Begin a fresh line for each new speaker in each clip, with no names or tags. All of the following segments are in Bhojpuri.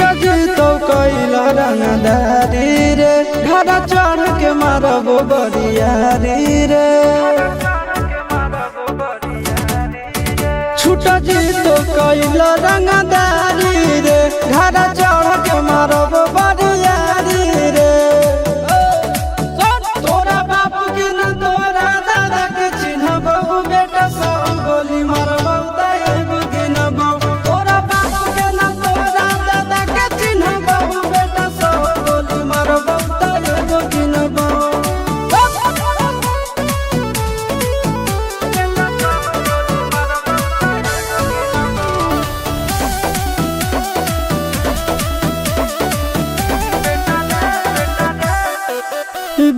छुटा जी तो कैला रंगदारी रे घरा चढ़ के मारबो बरियारी रे छुटा जी तो कैला रंगदारी रे घरा चढ़ के मारबो बरियारी रे तोरा बाप के न तोरा दादा के चिन्हबो बेटा सब गोली मारबो एगो गिनबो तोरा बाप के न तोरा दादा के चिन्हबो बेटा सब गोली मारबो एगो गिनबो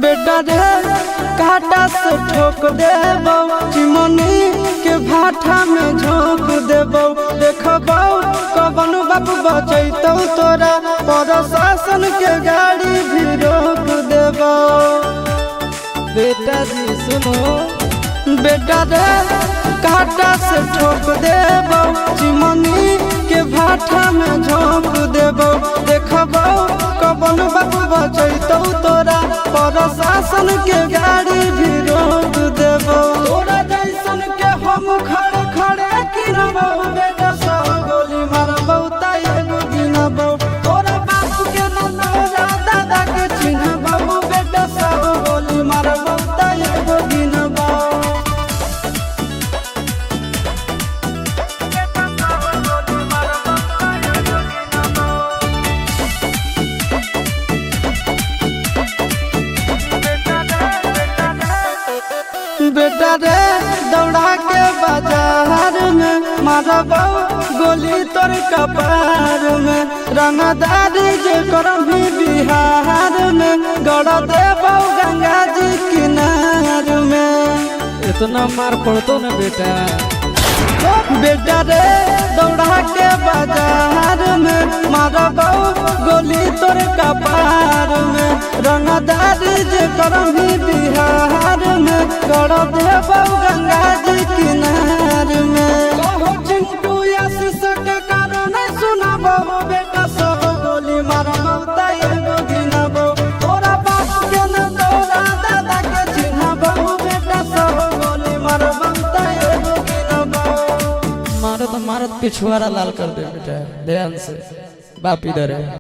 बेटा रे काटा से ठोक देबो चिमनी के भाटा में झोंक देबो देखबो कवन बाप बचैतौ तोरा प्रशासन के गाड़ी भी रोक देबो बेटा जी सुनो बेटा रे काटा से ठोक देबो चिमनी के भाटा में झोंक देबो देखबो कवन बाप बचैतौ तोरा प्रशासन के गाड़ी भी रोक देबो तोरा जैसन के हम खड़े खड़े गिनबो बेटा सब गोली मारबो एगो गिनबो तोरा बाप के न तोरा दादा के चिन्हबो बेटा सब गोली मारबो एगो गिनबो बेटा रे दौड़ा के बाजार में मारबो गोली तोर कपार में रंगदारी जे करम भी बिहार में गड़ देबो गंगा जी किनार में
इतना मार पड़तो ना बेटा
बेटा रे दौड़ा के बाजार में मारबो गोली तोर कपार में रंगदारी जे करम भी बिहार में गड़ देबो गंगा जी किनार में कहो चिंटू आशीष के कारण सुनबो बेटा सब गोली मारबो एगो गिनबो तोरा बाप के न तोरा दादा के चिन्हबो बेटा सब गोली मारबो एगो गिनबो
मारत मारत पिछुआरा लाल कर दे बेटा ध्यान से बाप इधर है।